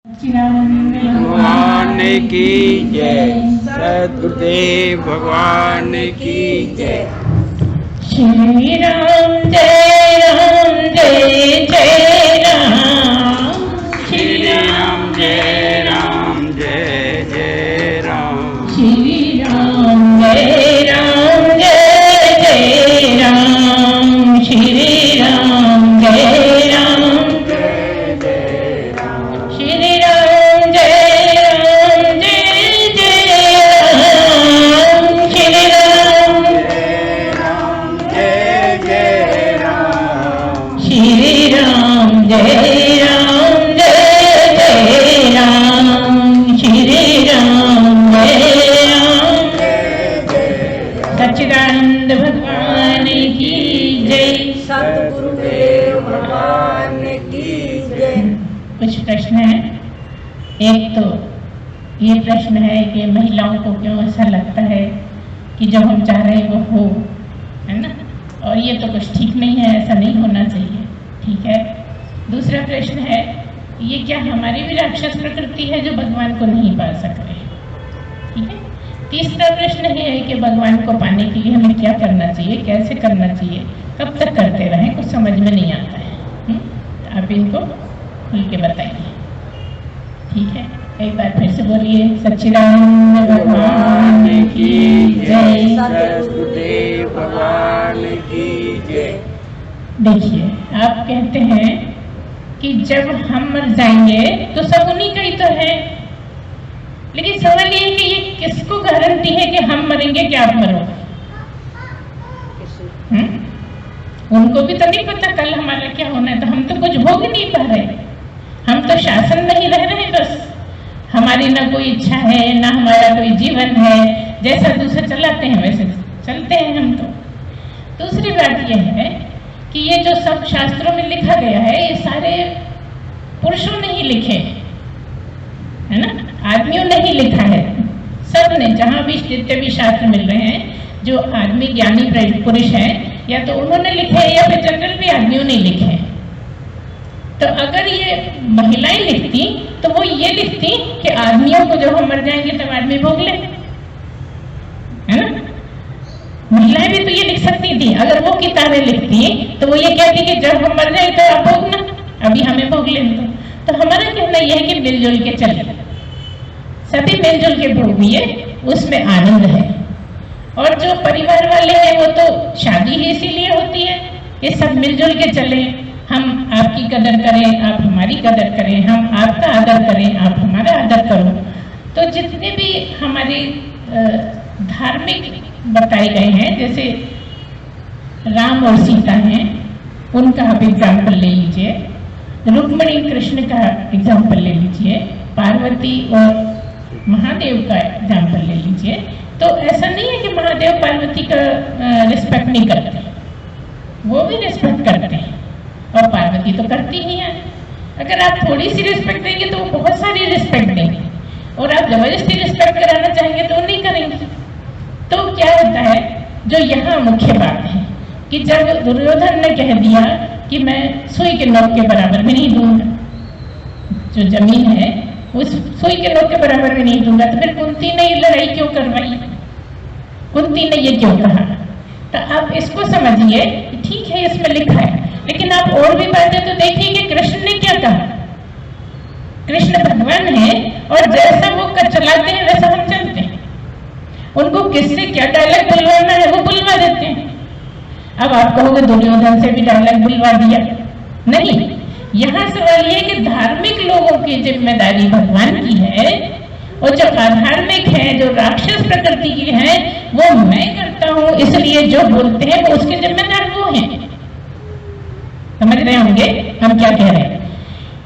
भगवान की जय। सद्गुरुदेव भगवान की जय। श्री राम जय जय राम। श्री राम जय जय राम। श्री राम जय जय राम। श्री राम जय सच्चिदानंद भगवान की जय। सद्गुरुदेव भगवान की जय। कुछ प्रश्न है। एक तो ये प्रश्न है कि महिलाओं को क्यों ऐसा लगता है कि जब हम चाह रहे वो हो, है ना, और ये तो कुछ ठीक नहीं है, ऐसा नहीं होना चाहिए। ठीक है। दूसरा प्रश्न है, ये क्या हमारी भी राक्षस प्रकृति है जो भगवान को नहीं पा सक रहे। ठीक है। तीसरा प्रश्न है कि भगवान को पाने के लिए हमें क्या करना चाहिए, कैसे करना चाहिए, कब तक करते रहें, कुछ समझ में नहीं आता है। आप इनको खुल के बताइए। ठीक है। एक बार फिर से बोलिए, सच्चिदानंद भगवान की जय। सद्गुरुदेव भगवान की जय। देखिए, आप कहते हैं कि जब हम मर जाएंगे तो सब उन्हीं का ही तो है, लेकिन सवाल ये है कि ये किसको गारंटी है कि हम मरेंगे कि आप मरोगे? उनको भी तो नहीं पता कल हमारा क्या होना है, तो हम तो कुछ भोग नहीं पा रहे। हम तो शासन में ही रह रहे हैं, बस हमारी ना कोई इच्छा है ना हमारा कोई जीवन है, जैसा दूसरे चलाते हैं वैसे चलते हैं हम तो। दूसरी बात यह है कि ये जो सब शास्त्रों में लिखा गया है, ये सारे पुरुषों ने ही लिखे, है ना, आदमियों ने ही लिखा है। सब ने, जहां भी जितने भी शास्त्र मिल रहे हैं, जो आदमी ज्ञानी पुरुष हैं, या तो उन्होंने लिखे हैं या फिर जनरल भी आदमियों ने लिखे हैं। तो अगर ये महिलाएं लिखती तो वो ये लिखती कि आदमियों को जब हम मर जाएंगे तब आदमी भोग ले, है ना। महिलाएं भी तो ये लिख सकती थी। अगर वो किताबें लिखती तो वो ये कहती कि जब हम मर जाए तो आप भोगना, अभी हमें भोग लेने दो। तो हमारा कहना यह है कि मिलजुल के चले, सभी मिलजुल के भोगिए, उसमें आनंद है। और जो परिवार वाले हैं वो तो शादी ही इसीलिए होती है, ये सब मिलजुल के चले। हम आपकी कदर करें, आप हमारी कदर करें, हम आपका आदर करें, आप हमारा आदर करो। तो जितने भी हमारे धार्मिक बताए गए हैं, जैसे राम और सीता हैं, उनका आप एग्जाम्पल ले लीजिए। रुक्मिणी कृष्ण का एग्जाम्पल ले लीजिए। पार्वती और महादेव का एग्जाम्पल ले लीजिए। तो ऐसा नहीं है कि महादेव पार्वती का रिस्पेक्ट नहीं करते, वो भी रिस्पेक्ट करते हैं, और पार्वती तो करती ही है। अगर आप थोड़ी सी रिस्पेक्ट देंगे तो वो बहुत सारी रिस्पेक्ट देंगे, और आप जबरदस्ती रिस्पेक्ट कराना चाहेंगे तो वो नहीं करेंगे। तो क्या होता है, जो यहाँ मुख्य बात है कि जब दुर्योधन ने कह दिया कि मैं सुई के नोक के बराबर में नहीं दूंगा, जो जमीन है उस सुई के नोक के बराबर में नहीं दूंगा, तो फिर कुंती ने ये लड़ाई क्यों करवाई, कुंती ने ये क्यों कहा? तो आप इसको समझिए। ठीक है, इसमें लिखा है, लेकिन आप और भी बातें तो देखिए कि कृष्ण ने क्या कहा। कृष्ण भगवान है, और जैसा वो चलाते हैं वैसा हम चलते हैं। उनको किससे क्या डायलॉग बुलवाना है वो बुलवा देते हैं। अब आप कहोगे दुर्योधन से भी डायलॉग बुलवा दिया, नहीं। यहाँ सवाल ये कि धार्मिक लोगों की जिम्मेदारी भगवान की है, और जो अधार्मिक है, जो राक्षस प्रकृति की है, वो मैं करता हूँ, इसलिए जो बोलते हैं वो उसके जिम्मेदार वो हैं। समझ रहे होंगे हम क्या कह रहे हैं?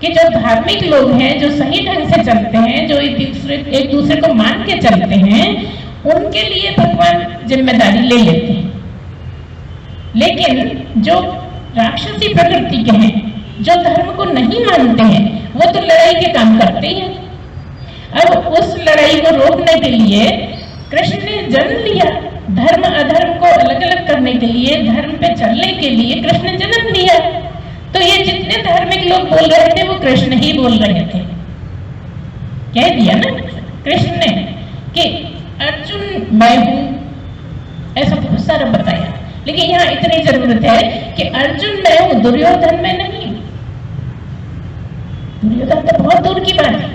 कि जो धार्मिक लोग हैं, जो सही ढंग से चलते हैं, जो एक दूसरे को मान के चलते हैं, उनके लिए भगवान जिम्मेदारी ले लेते हैं। लेकिन जो राक्षसी प्रकृति के हैं, जो धर्म को नहीं मानते हैं, वो तो लड़ाई के काम करते ही हैं। अब उस लड़ाई को रोकने के लिए कृष्ण ने जन्म लिया। धर्म अधर्म को अलग अलग करने के लिए, धर्म पे चलने के लिए कृष्ण ने जन्म लिया। तो ये जितने धार्मिक लोग बोल रहे थे वो कृष्ण ही बोल रहे थे। कह दिया ना कृष्ण ने कि अर्जुन मैं हूं, ऐसा बहुत सारा बताया। लेकिन यहाँ इतनी जरूरत है कि अर्जुन मैं हूं, दुर्योधन में नहीं। दुर्योधन तो बहुत दूर की बात है,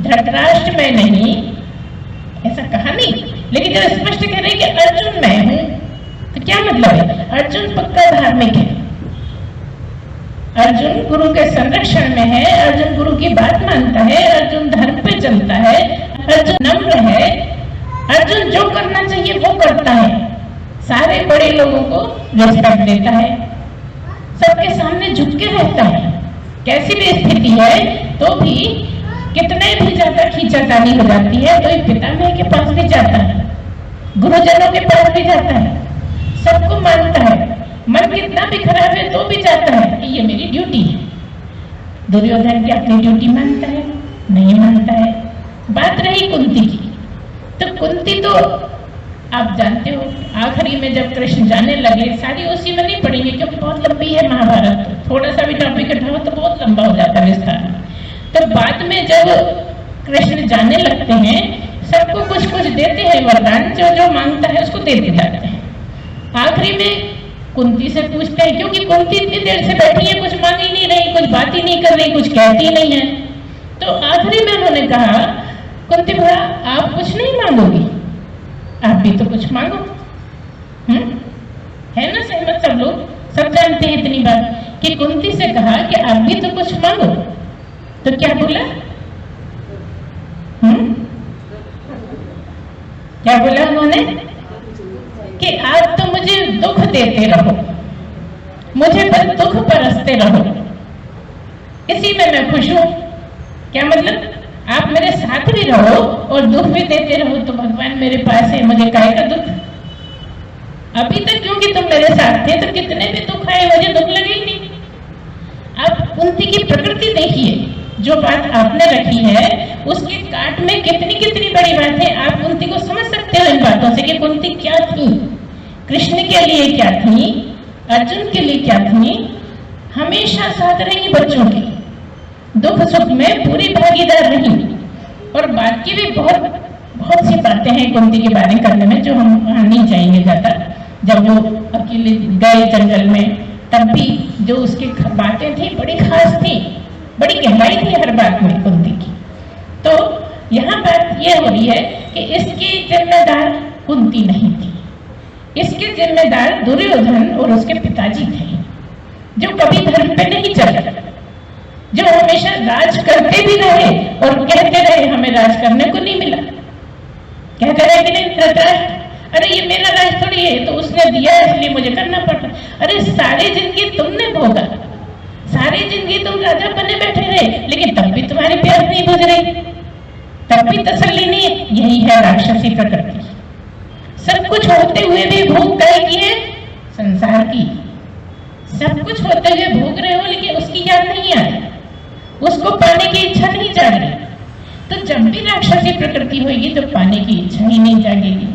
धृतराष्ट्र में नहीं, ऐसा कहा नहीं। लेकिन जब स्पष्ट कह रहे कि अर्जुन मैं हूं, तो क्या मतलब है? अर्जुन पक्का धार्मिक है, अर्जुन गुरु के संरक्षण में है, अर्जुन गुरु की बात मानता है, अर्जुन धर्म पे चलता है, अर्जुन नम्र है, अर्जुन जो करना चाहिए वो करता है, सारे बड़े लोगों को रिस्पेक्ट देता है, सबके सामने झुक के रहता है, कैसी भी स्थिति है तो भी कितने भी ज्यादा खींचातानी हो जाती है तो पितामह के पास भी जाता है, गुरुजनों के पास भी जाता है, सबको मानता है, मन कितना भी खराब है तो भी जाता है कि ये मेरी ड्यूटी है। दुर्योधन की अपनी ड्यूटी मानता है? नहीं मानता है। बात रही कुंती की, तो कुंती तो आप जानते हो आखिरी में जब कृष्ण जाने लगे, सारी उसी में नहीं पढ़ेंगे क्योंकि बहुत लंबी है महाभारत, थोड़ा सा भी टॉपिक उठाओ तो बहुत लंबा हो जाता है विस्तार में। तो बाद में जब कृष्ण जाने लगते हैं, सबको कुछ कुछ देते हैं वरदान, जो जो मांगता है उसको देते जाते हैं। आखिरी में कुंती से पूछते हैं, क्योंकि कुंती इतनी देर से बैठी है, कुछ मांग ही नहीं रही, कुछ बात ही नहीं कर रही, कुछ कहती नहीं है। तो आखिरी में उन्होंने कहा, कुंती भैया आप कुछ नहीं मांगोगी, आप भी तो कुछ मांगो। है ना सहमत सब लोग? सब जानते हैं इतनी बात कि कुंती से कहा कि आप भी तो कुछ मांगो। तो क्या बोला? क्या बोला उन्होंने? कि आप तो मुझे दुख देते रहो, मुझे बस दुख बरसते रहो, इसी में मैं खुश हूं। क्या मतलब? आप मेरे साथ भी रहो और दुख भी देते रहो, तो भगवान मेरे पास है, मुझे काहे का दुख? अभी तक क्योंकि तुम मेरे साथ थे तो कितने भी दुख आए मुझे दुख लगे ही नहीं। आप कुंती की प्रकृति देखिए, जो बात आपने रखी है उसके काट में कितनी कितनी बड़ी बात है। आप कुंती को समझ सकते हो इन बातों से कि कुंती क्या थी, कृष्ण के लिए क्या थी, अर्जुन के लिए क्या थी, हमेशा साथ रही बच्चों की, दुख सुख में पूरी भागीदार रही। और बाकी भी बहुत बहुत सी बातें हैं कुंती के बारे में करने में, जो हम नहीं चाहेंगे ज्यादा। जब वो अकेले गए जंगल में, तब भी जो उसकी बातें थी बड़ी खास थी, बड़ी गहराई थी हर बात में कुंती की। तो यहाँ बात यह हो रही है कि इसकी जिम्मेदार कुंती नहीं थी, इसके जिम्मेदार दुर्योधन और उसके पिताजी थे, जो कभी धर्म पे नहीं चले, जो हमेशा राज करते भी रहे और कहते रहे हमें राज करने को नहीं मिला। कहते रहे कि नहीं धृतराष्ट्र, अरे ये मेरा राज थोड़ी है, तो उसने दिया इसलिए मुझे करना पड़ता। अरे सारी जिंदगी तुमने भोगा, सारी जिंदगी तुम राजा बने बैठे रहे, लेकिन तब भी तुम्हारी प्यास नहीं बुझ रही, तब भी तसल्ली नहीं। यही है राक्षसी प्रकृति। सब कुछ होते हुए भी भूख काय की है? संसार की। सब कुछ होते हुए भूख रहे हो लेकिन उसकी याद नहीं आ रही, उसको पाने की इच्छा नहीं जाग रही। तो जब भी राक्षसी प्रकृति होगी तो पाने की इच्छा ही नहीं जागेगी।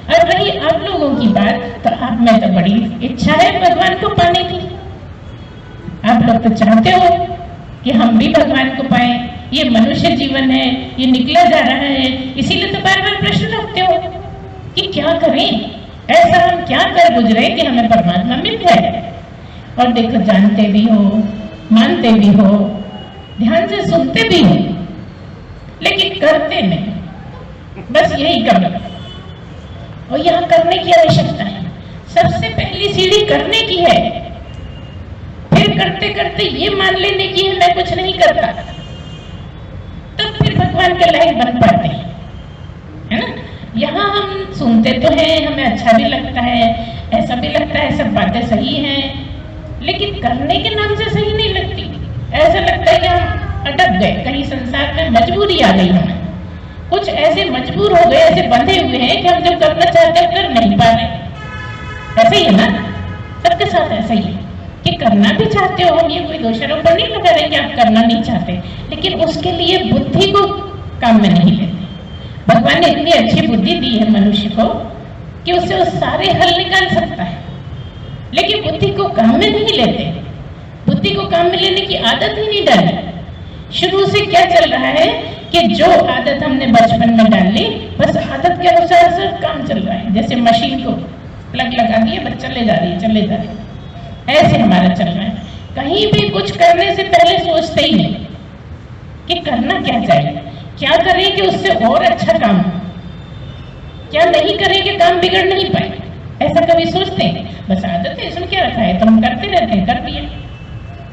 और रही आप लोगों की बात, तो आप में तो बड़ी इच्छा है भगवान को पाने की। आप लोग तो चाहते हो कि हम भी भगवान को पाए, ये मनुष्य जीवन है, ये निकला जा रहा है, इसीलिए तो बार बार प्रश्न रखते हो कि क्या करें, ऐसा हम क्या कर गुजरे कि हमें परमात्मा मिल जाए। और देखो, जानते भी हो, मानते भी हो, ध्यान से सुनते भी हो, लेकिन करते नहीं, बस यही कमी। और यहाँ करने की आवश्यकता है। सबसे पहली सीढ़ी करने की है, फिर करते करते ये मान लेने की है मैं कुछ नहीं करता, तब फिर भगवान के लायक बन पाते हैं, है ना। यहाँ हम सुनते तो हैं, हमें अच्छा भी लगता है, ऐसा भी लगता है सब बातें सही हैं, लेकिन करने के नाम से सही नहीं लगती। ऐसा लगता है कि हम अटक गए, कहीं संसार में मजबूरी आ गई हमें, कुछ ऐसे मजबूर हो गए, ऐसे बंधे हुए हैं कि हम जो करना चाहते हैं कर नहीं पा रहे। ऐसा ही है ना, सबके साथ ऐसा ही है कि करना भी चाहते हो, हम ये कोई दोषारोपण नहीं लगा रहे कि आप करना नहीं चाहते, लेकिन उसके लिए बुद्धि को काम में नहीं लेते। भगवान ने इतनी अच्छी बुद्धि दी है मनुष्य को कि उससे वो सारे हल निकाल सकता है, लेकिन बुद्धि को काम में नहीं लेते। बुद्धि को काम में लेने की आदत ही नहीं डाली। शुरू से क्या चल रहा है कि जो आदत हमने बचपन में डाल ली, बस आदत के अनुसार सब काम चल रहा है। जैसे मशीन को प्लग लगा दिए, बस चले जा रही है, ऐसे हमारा चल रहा है। कहीं भी कुछ करने से पहले सोचते ही नहीं कि करना क्या चाहिए, क्या करें कि उससे और अच्छा काम हो, क्या नहीं करें कि काम बिगड़ नहीं पाए। ऐसा कभी सोचते हैं? बस आदत है, इसमें क्या रखा है, तो हम करते रहते हैं, कर दिए।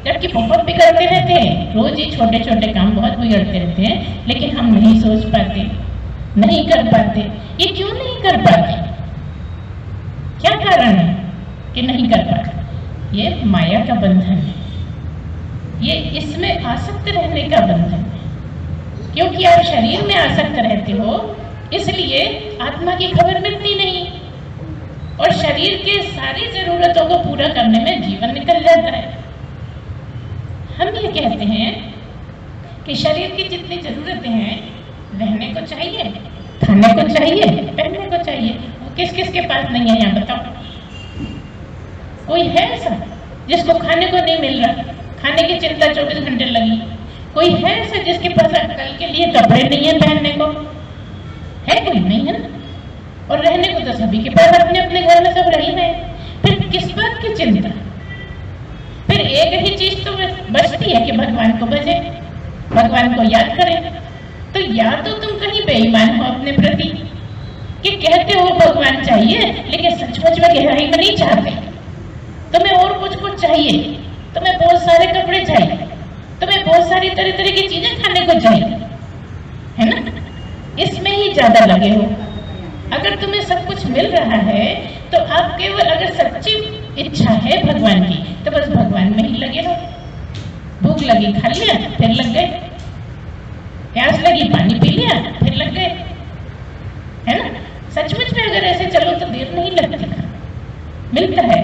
जबकि बहुत बिगड़ते रहते हैं, रोज ही छोटे छोटे काम बहुत बिगड़ते रहते हैं, लेकिन हम नहीं सोच पाते, नहीं कर पाते। ये क्यों नहीं कर पाते? क्या कारण है कि नहीं कर पाते? ये माया का बंधन है, ये इसमें आसक्त रहने का बंधन है। क्योंकि आप शरीर में आसक्त रहते हो, इसलिए आत्मा की खबर मिलती नहीं, और शरीर के सारी जरूरतों को पूरा करने में जीवन निकल जाता है। हम ये कहते हैं कि शरीर की जितनी जरूरतें हैं, रहने को चाहिए, खाने को चाहिए, पहनने को चाहिए, वो किस किस के पास नहीं है? यहाँ बताओ, कोई है ऐसा जिसको खाने को नहीं मिल रहा, खाने की चिंता 24 घंटे लगी? कोई है ऐसा जिसके पास कल के लिए कपड़े नहीं है पहनने को? है कोई? नहीं है ना। और रहने को तो सभी के पास अपने अपने घर में सब रही है, फिर किस बात की चिंता? फिर एक ही चीज तो बचती है कि भगवान को भजे, भगवान को याद करें। तो या तो तुम कहीं बेईमान हो अपने प्रति कि कहते हो भगवान चाहिए, लेकिन सचमुच में गहराई में नहीं चाहते। तुम्हें और कुछ चाहिए, तुम्हें बहुत सारे कपड़े चाहिए, तुम्हें बहुत सारी तरह तरह की चीजें खाने को चाहिए, है ना? इसमें ही ज्यादा लगे हो। अगर तुम्हें सब कुछ मिल रहा है तो आप केवल, अगर सच्ची इच्छा है भगवान की, तो बस भगवान में ही लगे रहो। भूख लगी खा लिया, फिर लग गए, प्यास लगी पानी पी लिया, फिर लग गए, है ना? सचमुच में अगर ऐसे चलो तो देर नहीं लगती, मिलता है।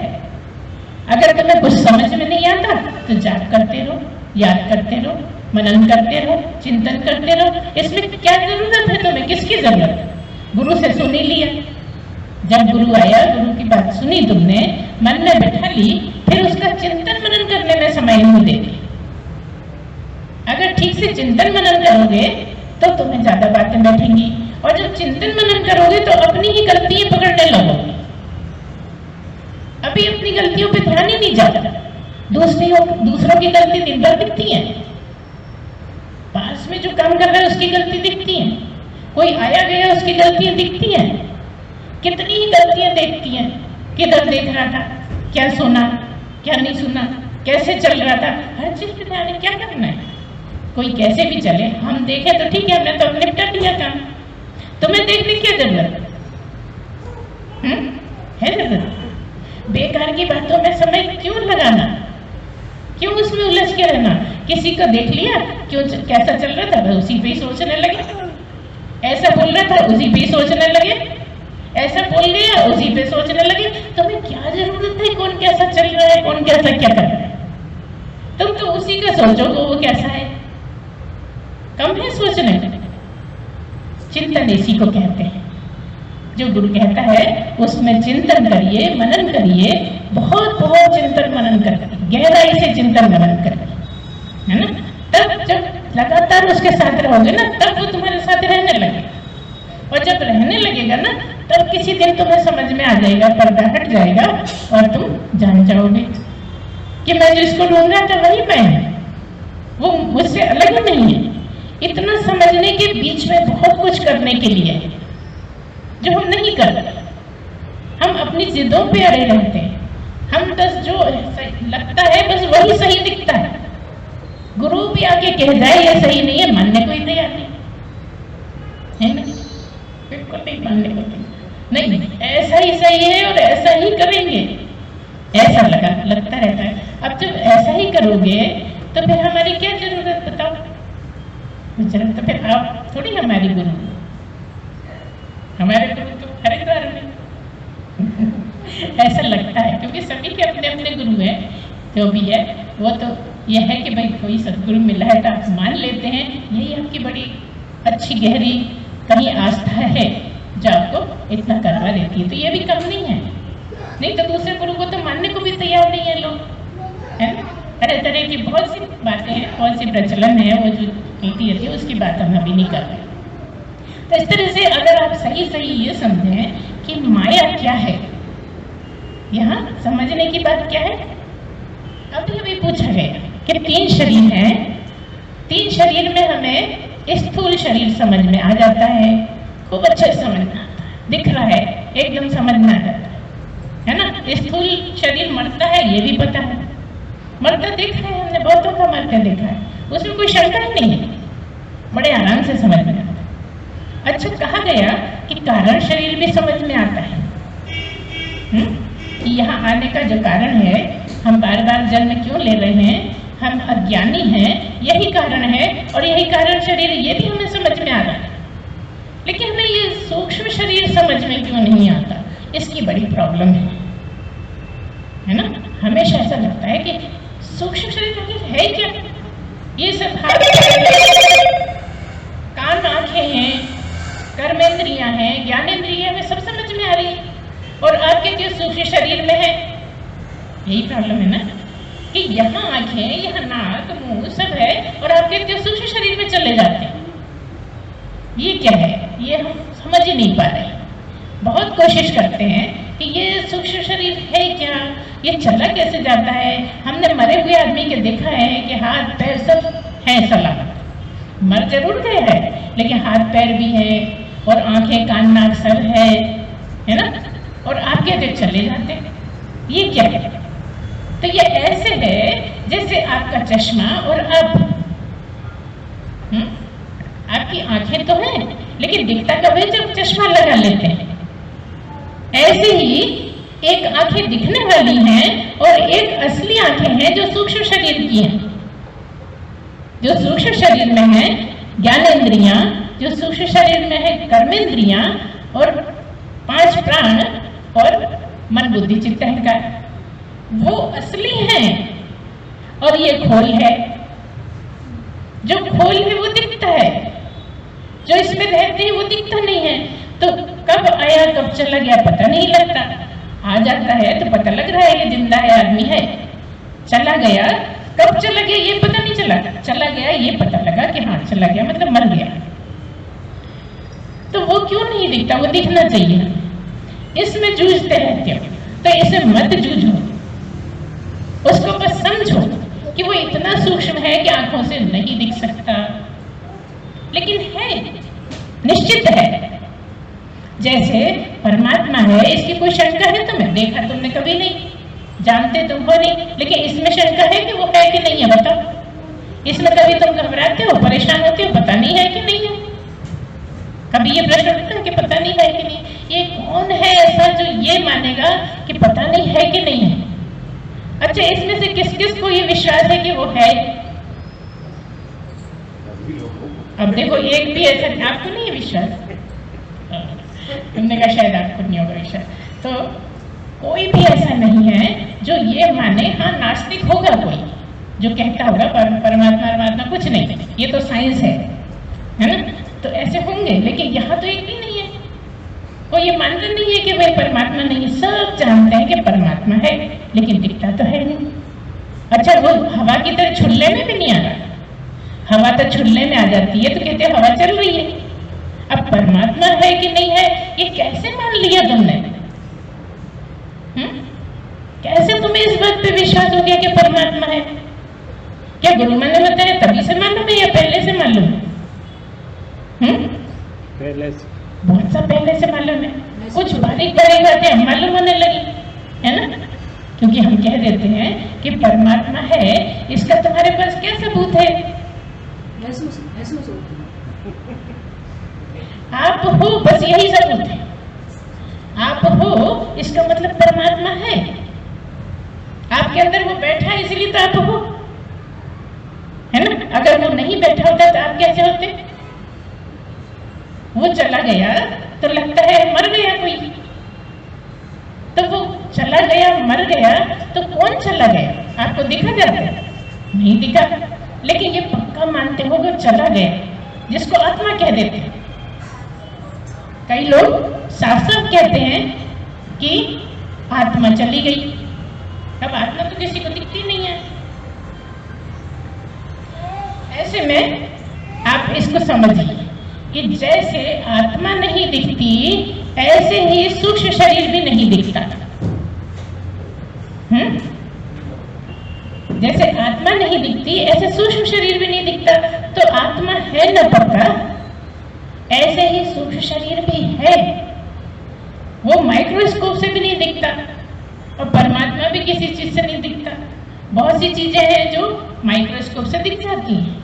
अगर तुम्हें कुछ समझ में नहीं आता तो जाप करते रहो, याद करते रहो, मनन करते रहो, चिंतन करते रहो। इसमें क्या जरूरत है तुम्हें? किसकी जरूरत है? गुरु से सुन ही लिया, जब गुरु आया, गुरु की बात सुनी तुमने, मन में बैठा ली, फिर उसका चिंतन मनन करने में समय नहीं देते। अगर ठीक से चिंतन मनन करोगे तो तुम्हें ज्यादा बातें बैठेंगी, और जब चिंतन मनन करोगे तो अपनी ही गलतियां पकड़ने लगोगे। अभी अपनी गलतियों पे ध्यान ही नहीं जाता, दूसरों की गलती दिन भर दिखती है, पास में जो काम कर रहा है उसकी गलती दिखती है, कोई आया गया उसकी गलतियां दिखती हैं, कितनी ही गलतियां देखती हैं, किधर देख रहा था, क्या सुना, क्या नहीं सुना, कैसे चल रहा था, हर चीज पे ध्यान है। क्या करना है? कोई कैसे भी चले, हम देखें तो ठीक है, हमने तो निपटा दिया काम, तुम्हें देखने की क्या जरूरत है? जरूरत? बेकार की बातों में समय क्यों लगाना, क्यों उसमें उलझ के रहना? किसी को देख लिया, क्यों कैसा चल रहा था, उसी पे ही सोचने लगे, ऐसा बोल रहा था उसी पे ही सोचने लगे, ऐसा बोल गया उसी पे सोचने लगे। तुम्हें क्या जरूरत है कौन कैसा चल रहा है, कौन कैसा क्या कर रहा है? तुम तो उसी का सोचोगे वो कैसा है, कम है सोचने। चिंतन इसी को कहते हैं, जो गुरु कहता है उसमें चिंतन करिए, मनन करिए, बहुत बहुत चिंतन मनन करिए, गहराई से चिंतन मनन करिए, है ना? तब जब लगातार उसके साथ रहोगे ना, तब वो तुम्हारे साथ रहने लगे, और जब रहने लगेगा ना, तब किसी दिन तुम्हें समझ में आ जाएगा, पर्दा हट जाएगा, और तुम जान जाओगे कि मैं जिसको ढूंढ रहा था वही मैं है, वो मुझसे अलग नहीं है। इतना समझने के बीच में बहुत कुछ करने के लिए है जो हम नहीं करते। हम अपनी जिद्दों पे अड़े रहते हैं, हम बस जो लगता है बस वही सही दिखता है। गुरु भी आके कह जाए ये सही नहीं है, मानने को ही तैयार नहीं है ना, बिल्कुल नहीं मानने को नहीं, ऐसा ही सही है और ऐसा ही करेंगे, ऐसा लगता रहता है। अब जब ऐसा ही करोगे तो फिर हमारी क्या जरूरत, बताओ? तो फिर आप थोड़ी हमारी गुरु, हमारे गुरु तो हरिद्वार में ऐसा लगता है, क्योंकि सभी के अपने अपने गुरु हैं। जो भी है वो तो यह है कि भाई कोई सदगुरु मिला है तो आप मान लेते हैं, यही आपकी बड़ी अच्छी गहरी कहीं आस्था है जो आपको इतना करवा देती है। तो ये भी कम नहीं है, नहीं तो दूसरे गुरु को तो मानने को भी तैयार नहीं है लोग, है ना? तरह तरह की बहुत सी बातें हैं, बहुत सी प्रचलन है, वो जो नीति होती है उसकी बात हम अभी नहीं कर रहे। तो इस तरह से अगर आप सही सही ये समझें कि माया क्या है, यहाँ समझने की बात क्या है। अभी पूछा गया कि 3 शरीर हैं, 3 शरीर में हमें स्थूल शरीर समझ में आ जाता है, खूब अच्छे से समझ में आता है, दिख रहा है, एकदम समझ में आ जाता है ना। स्थूल शरीर मरता है ये भी पता है, मरता दिख रहा है, हमने बहुतों का मरते देखा है, उसमें कोई शंका ही नहीं है, बड़े आराम से समझ में आता है। अच्छा, कहा गया कि कारण शरीर भी समझ में आता है कि यहाँ आने का जो कारण है, हम बार बार जन्म क्यों ले रहे हैं, हम अज्ञानी हैं, यही कारण है, और यही कारण शरीर, ये भी हमें समझ में आ रहा है। लेकिन हमें ये सूक्ष्म शरीर समझ में क्यों नहीं आता, इसकी बड़ी प्रॉब्लम है ना। हमेशा ऐसा लगता है कि सूक्ष्म शरीर है क्या, ये सब हाथ कान आंखें हैं, कर्मेंद्रियां हैं, ज्ञानेंद्रियां हैं, सब समझ में आ रही है, और आपके जो सूक्ष्म शरीर में है, यही प्रॉब्लम है ना कि यहाँ आंखें, यहाँ नाक, मुंह सब है, और आपके जो सूक्ष्म शरीर में चले जाते हैं। ये क्या है, ये हम समझ ही नहीं पा रहे। बहुत कोशिश करते हैं कि ये सूक्ष्म शरीर है क्या, ये चला कैसे जाता है। हमने मरे हुए आदमी के देखा है कि हाथ पैर सब है सलामत, मर जरूर गए हैं लेकिन हाथ पैर भी है, और आंखें कान नाक सब है ना, और आपके जो चले जाते हैं। ये क्या है, तो ये ऐसे है जैसे आपका चश्मा और अब आपकी आंखें तो हैं लेकिन दिखता कब है, जब चश्मा लगा लेते हैं। ऐसे ही एक आंखें दिखने वाली हैं और एक असली आंखें हैं जो सूक्ष्म शरीर की हैं। जो सूक्ष्म शरीर में है ज्ञानेंद्रियां, जो सूक्ष्म शरीर में है कर्मेंद्रियां, और 5 प्राण और मन बुद्धि चित्त अहंकार, वो असली हैं, और ये खोल है। जो खोल है वो दिखता है, जो इसमें रहते हैं वो दिखता नहीं है। तो कब आया कब चला गया पता नहीं लगता। आ जाता है तो पता लग रहा है ये जिंदा है, आदमी है। चला गया, कब चला गया ये पता नहीं चला, चला गया ये पता लगा कि हाँ चला गया, मतलब मर गया। तो वो क्यों नहीं दिखता, वो दिखना चाहिए। इसमें जूझते रहते हो तो इसे मत जूझो, उसको बस समझो कि वो इतना सूक्ष्म है कि आंखों से नहीं दिख सकता, लेकिन है, निश्चित है। जैसे परमात्मा है, इसकी कोई शंका है तुम्हें? देखा तुमने कभी नहीं, जानते तुम हो नहीं, लेकिन इसमें शंका है कि वो है कि नहीं है, बताओ। इसमें कभी तुम घबराते हो, परेशान होते हो, पता नहीं है कि नहीं है? कभी ये प्रश्न उठता है कि पता नहीं है कि नहीं? ये कौन है ऐसा जो ये मानेगा कि पता नहीं है कि नहीं है? अच्छा, इसमें से किस किस को ये विश्वास है कि वो है? अब देखो, एक भी ऐसा, आपको नहीं है विश्वास, तुमने कहा शायद आपको नहीं होगा विश्वास, तो कोई भी ऐसा नहीं है जो ये माने। हाँ, नास्तिक होगा कोई जो कहता होगा परमात्मा कुछ नहीं, ये तो साइंस है ना, तो ऐसे होंगे। लेकिन यहाँ तो एक भी नहीं है, कोई ये मानता नहीं है कि भाई परमात्मा नहीं है। सब जानते हैं कि परमात्मा है, लेकिन दिखता तो है नहीं। अच्छा, वो हवा की तरह छुल्ले में भी नहीं आ रहा। हवा तो छुल्ले में आ जाती है तो कहते हैं हवा चल रही है। अब परमात्मा है कि नहीं है, ये कैसे मान लिया तुमने? कैसे तुम्हें इस बात पे विश्वास हो गया कि परमात्मा है? क्या गुरु मैंने बताया तभी से मालूम है या पहले से मालूम है? पहले से, बहुत सा पहले से मालूम है। कुछ बारीक बारीक बातें हम मालूम होने लगी है ना, क्योंकि हम कह देते हैं कि परमात्मा है। इसका तुम्हारे पास क्या सबूत है? महसूस आप हो, बस यही सबूत है। आप हो, इसका मतलब परमात्मा है। आपके अंदर वो बैठा है, इसलिए तो आप हो, है ना। अगर वो नहीं बैठा होता तो आप कैसे होते? वो चला गया तो लगता है मर गया कोई, तो वो चला गया मर गया तो कौन चला गया? आपको दिखा जाता है? नहीं दिखा, लेकिन ये पक्का मानते हो वो चला गया, जिसको आत्मा कह देते हैं। कई लोग साफ साफ कहते हैं कि आत्मा चली गई। अब आत्मा तो किसी को दिखती नहीं है, ऐसे में आप इसको समझिए कि जैसे आत्मा नहीं दिखती ऐसे ही सूक्ष्म शरीर भी नहीं दिखता। जैसे आत्मा नहीं दिखती ऐसे सूक्ष्म शरीर भी नहीं दिखता। तो आत्मा है न पक्का, ऐसे ही सूक्ष्म शरीर भी है, वो माइक्रोस्कोप से भी नहीं दिखता और परमात्मा भी किसी चीज से नहीं दिखता। बहुत सी चीजें हैं जो माइक्रोस्कोप से दिख जाती हैं,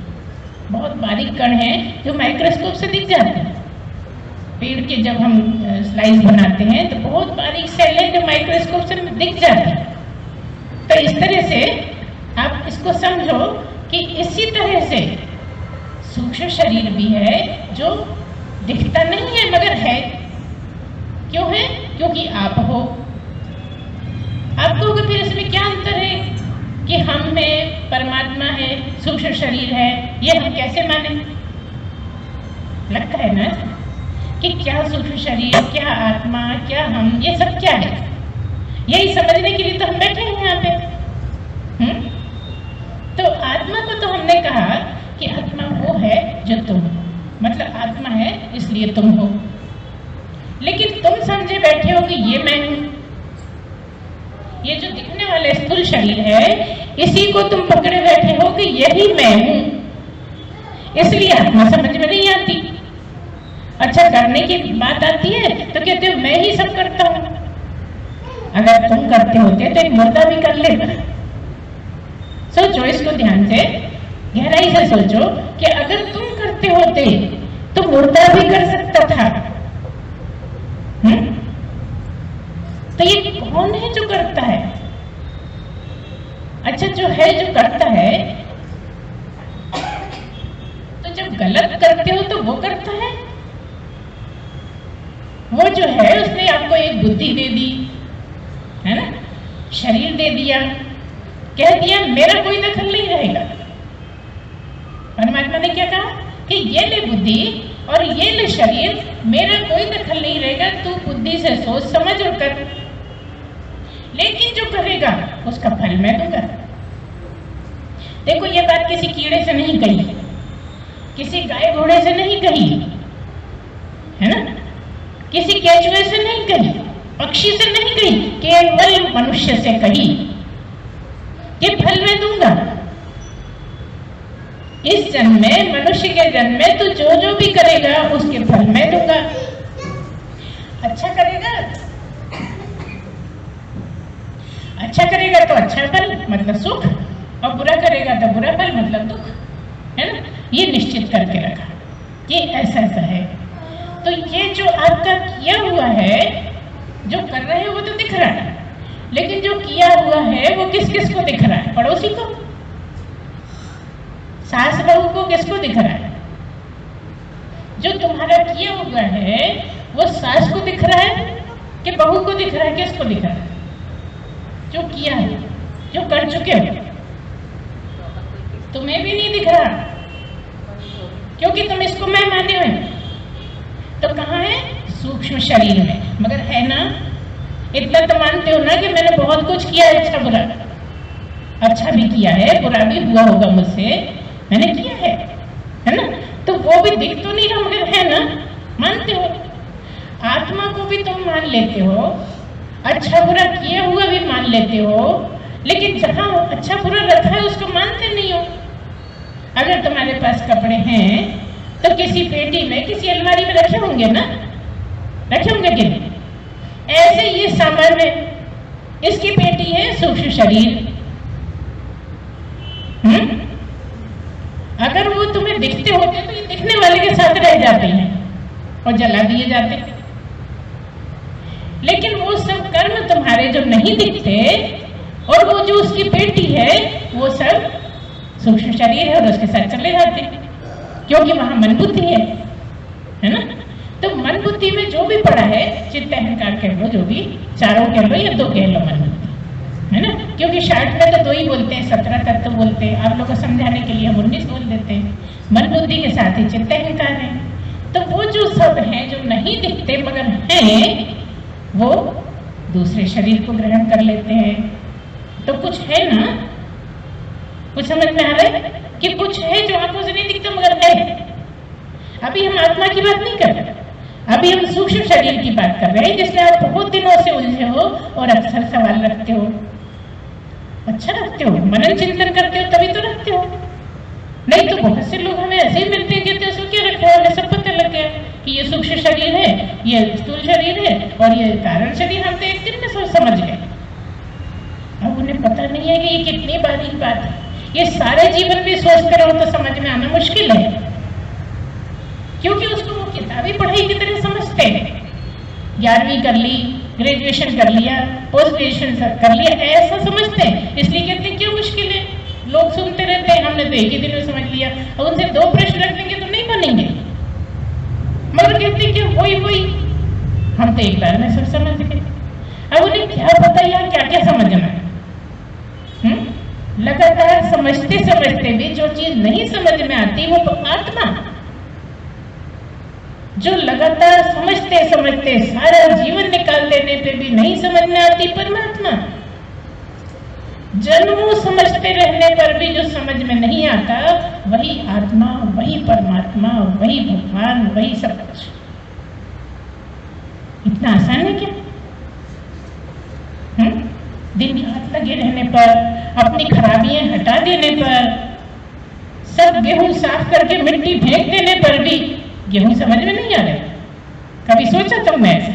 बहुत बारीक कण हैं जो माइक्रोस्कोप से दिख जाते हैं। पेड़ के जब हम स्लाइस बनाते हैं तो बहुत बारीक सेल हैं जो माइक्रोस्कोप से दिख जाते हैं। तो इस तरह से आप इसको समझो कि इसी तरह से सूक्ष्म शरीर भी है जो दिखता नहीं है मगर है। क्यों है? क्योंकि आप हो। आप कहोगे फिर इसमें क्या अंतर है कि हम में परमात्मा है, सूक्ष्म शरीर है, ये हम कैसे माने? लगता है ना कि क्या सूक्ष्म शरीर, क्या आत्मा, क्या हम, ये सब क्या है? यही समझने के लिए तो हम बैठे हैं यहाँ पे। तो आत्मा को तो हमने कहा कि आत्मा वो है जो तुम हो, मतलब आत्मा है इसलिए तुम हो। लेकिन तुम समझे बैठे हो कि ये मैं हूं, ये जो दिखने वाला स्थूल शरीर है इसी को तुम पकड़े बैठे हो कि यही मैं हूं, इसलिए आत्मा समझ में नहीं आती। अच्छा, करने की बात आती है तो कहते हो मैं ही सब करता हूं। अगर तुम करते होते तो एक मुर्दा भी कर लेता। सोचो इसको ध्यान से, गहराई से सोचो कि अगर तुम करते होते तो मुर्दा भी कर सकता था। तो ये कौन है जो करता है? अच्छा, जो है जो करता है, तो जब गलत करते हो तो वो करता है। वो जो है उसने आपको एक बुद्धि दे दी है ना, शरीर दे दिया, कह दिया मेरा कोई दखल नहीं रहेगा। परमात्मा ने क्या कहा कि ये ले बुद्धि और ये ले शरीर, मेरा कोई दखल नहीं रहेगा, तू बुद्धि से सोच समझ और कर, लेकिन जो करेगा उसका फल मैं दूंगा। देखो, ये बात किसी कीड़े से नहीं कही, किसी गाय घोड़े से नहीं कही है ना, किसी केचुए से नहीं कही, पक्षी से नहीं कही, केवल मनुष्य से कही कि फल मैं दूंगा। इस जन्म में, मनुष्य के जन्म में तू जो जो भी करेगा उसके फल मैं दूंगा। अच्छा करेगा, अच्छा करेगा तो अच्छा फल मतलब सुख, और बुरा करेगा तो बुरा फल मतलब दुख, है ना। ये निश्चित करके रखा, ये ऐसा ऐसा है। तो ये जो आपका किया हुआ है, जो कर रहे हो वो तो दिख रहा है, लेकिन जो किया हुआ है वो किस किस को दिख रहा है? पड़ोसी को, सास बहू को, किसको दिख रहा है? जो तुम्हारा किया हुआ है वो सास को दिख रहा है कि बहू को दिख रहा है? किसको दिख रहा है? जो किया है, जो कर चुके हो। तुम्हें भी नहीं दिख रहा क्योंकि तुम इसको मैं माने हुए। तो कहाँ है? सूक्ष्म शरीर में। मगर है ना, इतना तो मानते हो ना कि मैंने बहुत कुछ किया है, अच्छा बुरा, अच्छा भी किया है, बुरा भी हुआ होगा मुझसे, मैंने किया है ना। तो वो भी दिख तो नहीं रहा मगर है ना, मानते हो। आत्मा को भी तुम मान लेते हो, अच्छा बुरा किया हुआ भी मान लेते हो, लेकिन जहां अच्छा बुरा रखा है उसको मानते नहीं हो। अगर तुम्हारे पास कपड़े हैं तो किसी पेटी में, किसी अलमारी में रखे होंगे ना, रखे होंगे कि नहीं? ऐसे ये सामान है, इसकी पेटी है सूक्ष्म शरीर। अगर वो तुम्हें दिखते होते तो ये दिखने वाले के साथ रह जाते हैं और जला दिए जाते हैं। लेकिन वो सब कर्म तुम्हारे जो नहीं दिखते और वो जो उसकी पेटी है वो सब सूक्ष्म शरीर है और उसके साथ चले जाते हैं, क्योंकि वहां मन बुद्धि है ना। तो मन बुद्धि में जो भी पड़ा है, चित्त अहंकार कह लो, जो भी चारों कह लो या दो कह लो, मन बुद्धि है ना, क्योंकि शार्ट में तो दो ही बोलते हैं, 17 तत्व बोलते हैं। आप लोग को समझाने के लिए हम 19 बोल देते हैं। मन बुद्धि के साथ ही चित्त अहंकार है। तो वो जो सब हैं जो नहीं दिखते मगर हैं, वो दूसरे शरीर को ग्रहण कर लेते हैं। तो कुछ है ना, कुछ समझ में आ रहा है? कि कुछ है जो आंखों से नहीं दिखता मगर है। अभी हम आत्मा की बात नहीं कर रहे, अभी हम सूक्ष्म शरीर की बात कर रहे हैं जिसमें आप बहुत दिनों से उलझे हो और अक्सर सवाल रखते हो। अच्छा रखते हो, मनन चिंतन करते हो तभी तो रखते हो, नहीं तो बहुत से लोग हमें ऐसे ही मिलते हैं कहते हैं सो क्या रखा है, उन्हें सब पता लग गया कि ये सूक्ष्म शरीर है, ये स्थूल शरीर है और ये कारण शरीर। हम तो एक दिन में सोच समझ गए। अब उन्हें पता नहीं है कि ये कितनी बारीक बात है। ये सारे जीवन में सोचते रहो तो समझ में आना मुश्किल है, क्योंकि उसको वो किताबी पढ़ाई की तरह समझते हैं। 11वीं कर ली, ग्रेजुएशन कर लिया, पोस्ट ग्रेजुएशन कर लिया, ऐसा समझते हैं। इसलिए कहते हैं क्या मुश्किल है, लोग सुनते रहते हैं, हमने तो एक ही दिन में समझ लिया। और उनसे 2 प्रश्न रख देंगे तो नहीं बनेंगे, मगर कहते हैं कि वही हम तो एक बार में सब समझ गए। अब उन्हें क्या पता यार क्या क्या समझना है। लगातार समझते समझते भी जो चीज नहीं समझ में आती वो आत्मा, जो लगातार समझते समझते सारा जीवन निकाल देने पे भी नहीं समझ में आती परमात्मा, जन्मों समझते रहने पर भी जो समझ में नहीं आता वही आत्मा, वही परमात्मा, वही भगवान, वही सब कुछ। इतना आसान है क्या? दिन रात लगे रहने पर, अपनी खराबियां हटा देने पर, सब गेहूं साफ करके मिट्टी फेंक देने पर भी गेहूं समझ में नहीं आ रहे। कभी सोचा तुमने ऐसा?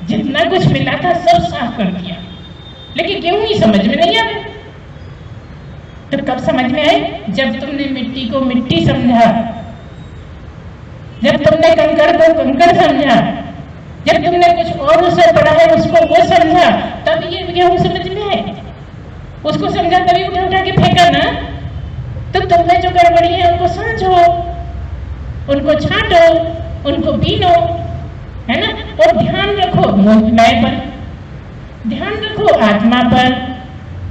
जितना कुछ मिला था सब साफ कर दिया, लेकिन गेहूं ही समझ में नहीं आ रहे। तो कब समझ में आए? जब तुमने मिट्टी को मिट्टी समझा, जब तुमने कंकड़ को कंकड़ समझा, जब तुमने कुछ और उसे पढ़ा है उसको वो समझा, तब ये गेहूं समझ में आए। उसको समझा तभी उठा के फेंका ना। तो तुमने जो गड़बड़ी है उनको समझो, उनको छांटो, उनको बीनो, है ना। और ध्यान रखो मोहमाया पर, ध्यान रखो आत्मा पर,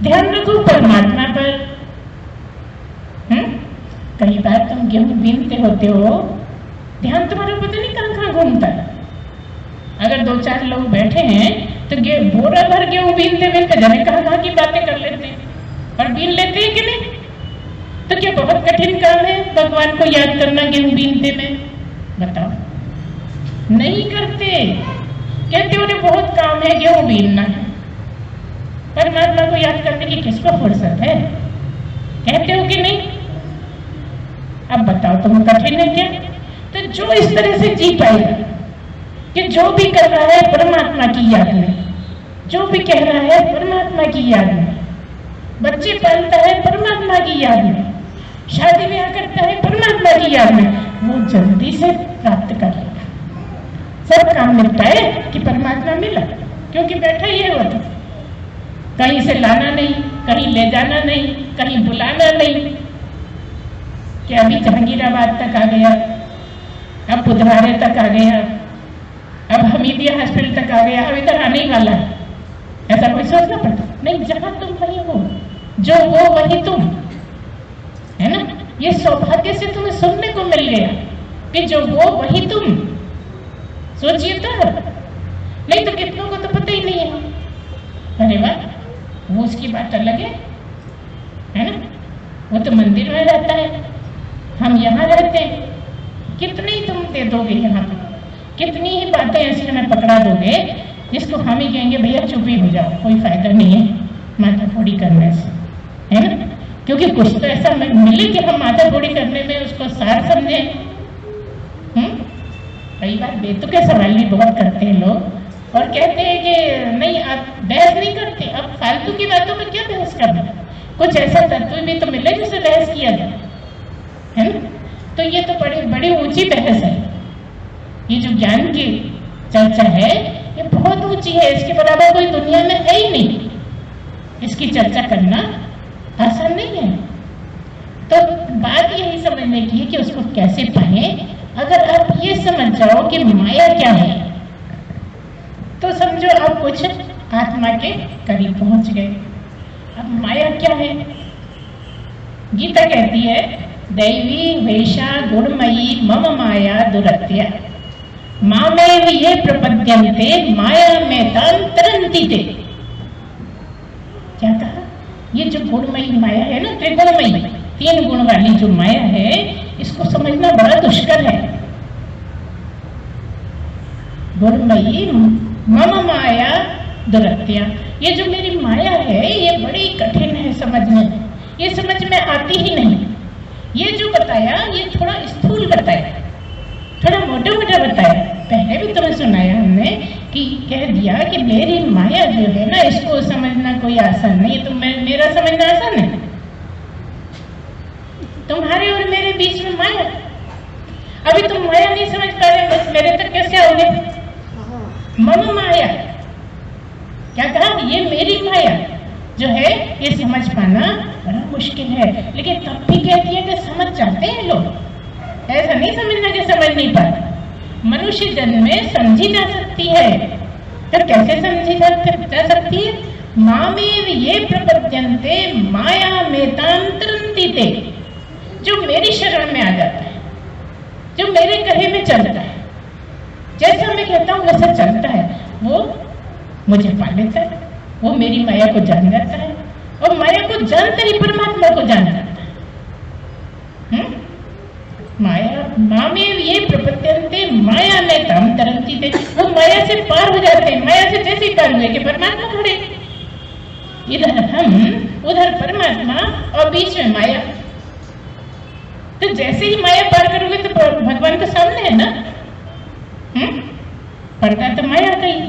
ध्यान रखो परमात्मा पर। कई बार तुम गेहूं बीनते होते हो, ध्यान तुम्हारा पता नहीं कहां कहां घूमता है। अगर 2-4 लोग बैठे हैं तो बोरा भर गेहूं बीनते बीनते जाने कहां कहां की बातें कर लेते हैं और बीन लेते हैं कि नहीं। तो क्या बहुत कठिन काम है भगवान को याद करना गेहूं बीनते में? बताओ, नहीं करते। कहते उन्हें बहुत काम है, गेहूं बीनना है। परमात्मा को याद करने की किसको फुर्सत है? कहते हो कि नहीं? अब बताओ तुम, कठिन है क्या? तो जो इस तरह से जी पाएगा कि जो भी कर रहा है परमात्मा की याद में, जो भी कह रहा है परमात्मा की याद में, बच्चे पालता है परमात्मा की याद में, शादी ब्याह करता है परमात्मा की याद में, वो जल्दी से प्राप्त कर लेगा। सब काम निपटाए कि परमात्मा मिला, क्योंकि बैठा ही है वो तो। कहीं से लाना नहीं, कहीं ले जाना नहीं, कहीं बुलाना नहीं। कि अभी जहांगीराबाद तक आ गया, अब बुधवारे तक आ गया, अब हमीदिया हॉस्पिटल तक आ गया, अब इधर आने ही वाला है। ऐसा कोई सोचना पड़ता नहीं। जहां तुम वही हो, जो वो वही तुम, है ना। ये सौभाग्य से तुम्हें सुनने को मिल गया कि जो वो वही तुम। सोचिए तो, नहीं तो कितनों को तो पता ही नहीं है। अरे वाह, वो उसकी बात अलग है ना। वो तो मंदिर में रहता है, हम यहाँ रहते हैं। कितनी तुम दे दोगे यहाँ पर, कितनी ही बातें ऐसी हमें पकड़ा दोगे जिसको हम ही कहेंगे भैया चुप ही हो जाओ, कोई फायदा नहीं है माथा फोड़ी करने से, है ना। क्योंकि कुछ तो ऐसा मिले कि हम माथा फोड़ी करने में उसको सार समझे। कई बार बेतुके सवाल भी बहुत करते हैं लोग और कहते हैं कि नहीं आप बहस नहीं करते, अब फालतू की बातों में क्या बहस करना। कुछ ऐसा तत्व भी तो मिले जिससे बहस किया जाए, है ना। तो ये तो बड़ी ऊंची बहस है। ये जो ज्ञान की चर्चा है ये बहुत ऊंची है, इसके बराबर कोई दुनिया में है ही नहीं। इसकी चर्चा करना आसान नहीं है। तो बात यही समझने की है कि उसको कैसे पाए। अगर आप ये समझ जाओ कि माया क्या है तो समझो आप कुछ आत्मा के करीब पहुंच गए। अब माया क्या है? गीता कहती है दैवी वेशा गुणमयी मम माया दुरत्या मामेव ये प्रपद्यन्ते माया में तां तरन्ति ते। क्या कहा? ये जो गुणमयी माया है ना, त्रिगुणमयी, 3 गुण वाली जो माया है, इसको समझना बड़ा दुष्कर है। गुणमयी मम माया दुरत्या, ये जो मेरी माया है ये बड़ी कठिन है समझने में, ये समझ में आती ही नहीं। ये जो बताया ये थोड़ा स्थूल बताया, थोड़ा मोटा मोटा बताया। पहले भी तुम्हें सुनाया हमने कि कह दिया कि मेरी माया जो है ना, इसको समझना कोई आसान नहीं है। तो मेरा समझना आसान है? तुम्हारे और मेरे बीच में माया, अभी तुम माया नहीं समझ पा रहे, बस मेरे तक कैसे आओगे? मम माया, क्या कहा? ये मेरी माया जो है ये समझ पाना बड़ा मुश्किल है। लेकिन तब भी कहती है कि समझ जाते हैं लोग, ऐसा नहीं समझना कि समझ नहीं पाते। मनुष्य जन्म में समझी जा सकती है। तो कैसे समझी जा सकती है? मामेव ये प्रपद्यन्ते माया में तांतरंतिते, जो मेरी शरण में आ जाता है, जो मेरे कहे में चलता है, जैसा मैं कहता हूँ वैसा चलता है, वो मुझे पा लेता है, वो मेरी माया को जान जाता है, और माया को जानकर ही परमात्मा को जान जाता है। माया मामेव ये प्रपद्यन्ते माया में तांतरंतिते, वो माया से पार हो जाते हैं। माया से जैसे पार हुए कि परमात्मा खड़े, इधर हम उधर परमात्मा और बीच में माया। तो जैसे ही माया पार करोगे तो भगवान तो सामने है ना। पर्दा तो माया का ही।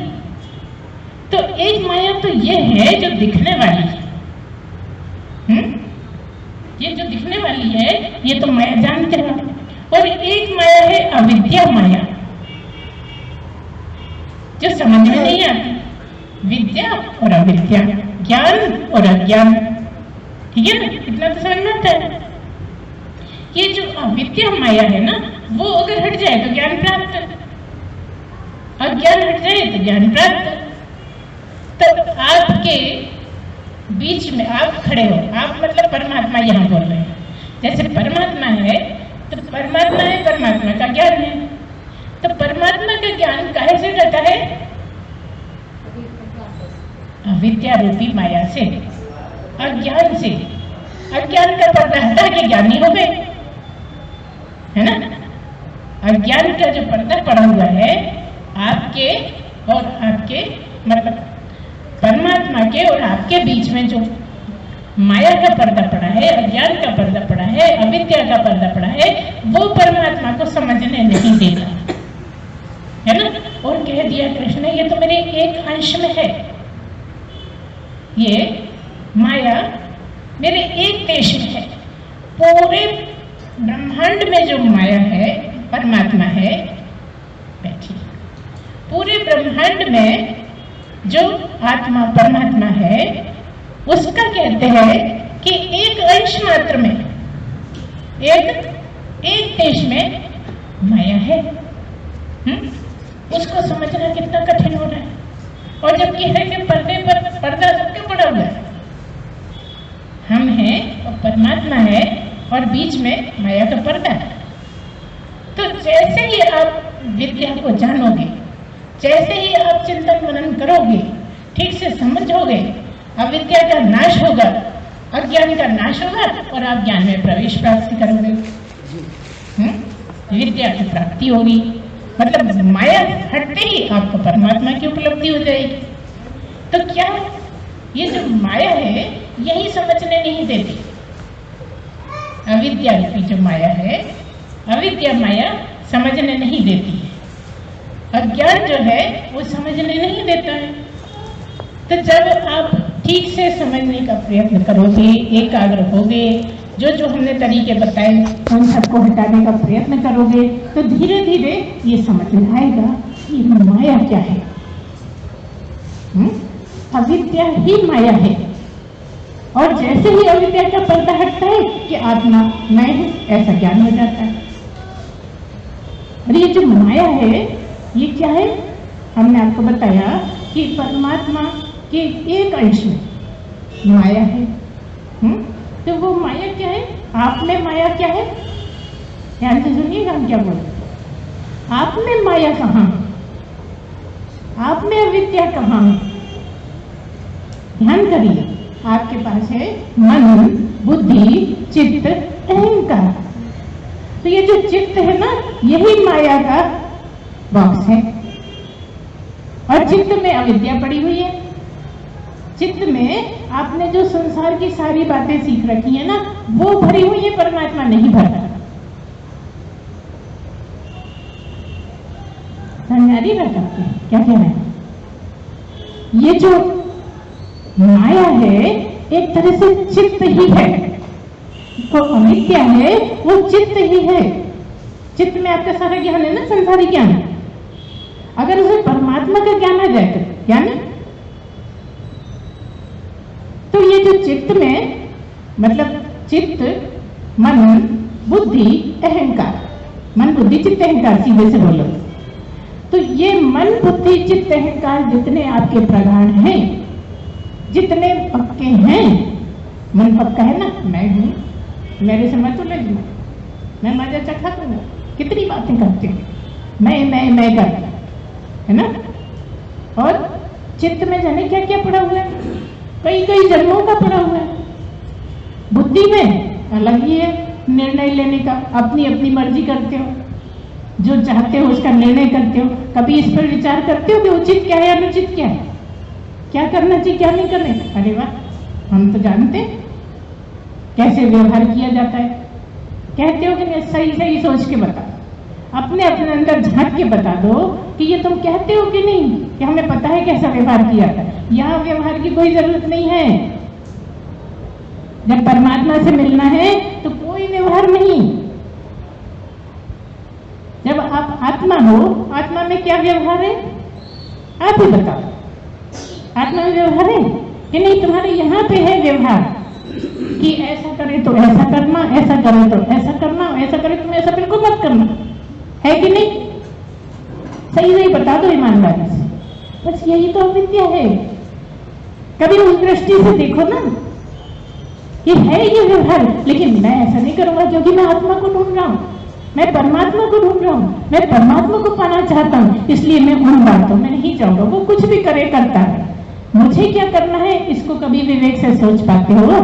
तो एक माया तो ये है जो दिखने वाली है, ये जो दिखने वाली है ये तो माया जानते हो। और एक माया है अविद्या माया, जो समझ में नहीं आती। विद्या और अविद्या, ज्ञान और अज्ञान, ठीक है ना? इतना तो समझ में आता है। ये जो अविद्या माया है ना, वो अगर हट जाए तो ज्ञान प्राप्त, अज्ञान हट जाए तो ज्ञान प्राप्त। तब आपके बीच में आप खड़े हो, आप मतलब परमात्मा यहाँ बोल रहे हैं। जैसे परमात्मा है तो परमात्मा है, परमात्मा का ज्ञान है। तो परमात्मा का ज्ञान काहे से रहता है? अविद्या रूपी माया से, अज्ञान से। अज्ञान का पर्दा हटा के ज्ञानी हो गए, है ना? अज्ञान का जो पर्दा पड़ा हुआ है आपके और आपके मतलब परमात्मा के और आपके बीच में जो माया का पर्दा पड़ा है, अज्ञान का पर्दा पड़ा है, अविद्या का पर्दा पड़ा है, वो परमात्मा को समझने नहीं देता, है ना? और कह दिया कृष्ण ये तो मेरे एक अंश में है, ये माया मेरे एक देश में है। पूरे ब्रह्मांड में जो माया है परमात्मा है बैठी। पूरे ब्रह्मांड में जो आत्मा परमात्मा है उसका कहते हैं कि एक अंश मात्र में, एक देश में माया है। उसको समझना कितना कठिन हो रहा है। और जबकि है कि पर्दे पर पर्दा सबके पड़ा हुआ है, हम हैं और परमात्मा है और बीच में माया का पर्दा है। तो जैसे ही आप विद्या को जानोगे, जैसे ही आप चिंतन मनन करोगे, ठीक से समझोगे, अविद्या का नाश होगा, अज्ञान का नाश होगा और आप ज्ञान में प्रवेश प्राप्त करोगे। विद्या की प्राप्ति होगी, मतलब माया हटते ही आपको परमात्मा की उपलब्धि हो जाएगी। तो क्या ये जो माया है यही समझने नहीं देती। अविद्या की जो माया है, अविद्या माया समझने नहीं देती है। अज्ञान जो है वो समझने नहीं देता है। तो जब आप ठीक से समझने का प्रयत्न करोगे, एकाग्र होगे, जो जो हमने तरीके बताए उन सबको हटाने का प्रयत्न करोगे, तो धीरे धीरे ये समझ में आएगा कि माया क्या है। अविद्या ही माया है। और जैसे ही अविद्या का पर्दा हटता है कि आत्मा मैं हूं, ऐसा ज्ञान हो जाता है। और ये जो माया है ये क्या है? हमने आपको बताया कि परमात्मा के एक अंश में माया है। तो वो माया क्या है? आप में माया क्या है? ध्यान से सुनिएगा हम क्या बोलते हैं। आप में माया कहाँ है? आप में अविद्या कहाँ है? ध्यान करिए। आपके पास है मन, बुद्धि, चित्त, अहंकार। तो ये जो चित्त है ना, यही माया का बॉक्स है। और चित्त में अविद्या पड़ी हुई है। चित्त में आपने जो संसार की सारी बातें सीख रखी है ना, वो भरी हुई है, परमात्मा नहीं भरा। समझारी बात आपकी क्या कह रहे हैं? ये जो माया है एक तरह से चित्त ही है, तो अविद्या है वो चित्त ही है। चित्त में आपका सारा ज्ञान है ना, संसारी ज्ञान। अगर उसे परमात्मा का ज्ञान आ जाए तो ज्ञान है। तो ये जो चित्त में, मतलब चित्त, मन, बुद्धि, अहंकार, मन, बुद्धि, चित्त, अहंकार, सीधे से बोलो तो ये मन, बुद्धि, चित्त, अहंकार जितने आपके प्रगाढ़ हैं, जितने पक्के हैं, मन पक्का है ना, मैं हूं, मेरे से मत उलझना, मैं मजा चखा दूंगा, कितनी बातें करते हैं, मैं करता है ना। और चित्त में जाने क्या क्या पड़ा हुआ है, कई कई जन्मों का पड़ा हुआ है। बुद्धि में अलग ही है, निर्णय लेने का, अपनी अपनी मर्जी करते हो, जो चाहते हो उसका निर्णय करते हो। कभी इस पर विचार करते हो कि उचित क्या है, अनुचित क्या है, क्या करना चाहिए, क्या नहीं करना है? अरे वाह, हम तो जानते हैं कैसे व्यवहार किया जाता है। कहते हो कि नहीं, सही सही सोच के बता, अपने अपने अंदर झांक के बता दो कि ये तुम कहते हो कि नहीं कि हमें पता है कैसा व्यवहार किया था। यहाँ व्यवहार की कोई जरूरत नहीं है। जब परमात्मा से मिलना है तो कोई व्यवहार नहीं। जब आप आत्मा हो, आत्मा में क्या व्यवहार है आप ही बताओ। आत्मा में व्यवहार है कि नहीं? तुम्हारे यहाँ पे है व्यवहार कि ऐसा करे तो ऐसा करना, ऐसा करे तो ऐसा करना, ऐसा करे तुम ऐसा बिल्कुल मत करना, है कि नहीं? सही सही बता दो ईमानदारी से। बस यही तो अविद्या है। कभी उस दृष्टि से देखो ना कि है ये व्यवहार, लेकिन मैं ऐसा नहीं करूंगा क्योंकि मैं आत्मा को ढूंढ रहा हूं, मैं परमात्मा को ढूंढ रहा हूं, मैं परमात्मा को पाना चाहता हूं, इसलिए मैं उन बातों में नहीं जाऊंगा। वो कुछ भी करे करता है, मुझे क्या करना है इसको कभी विवेक से सोच पाते हो?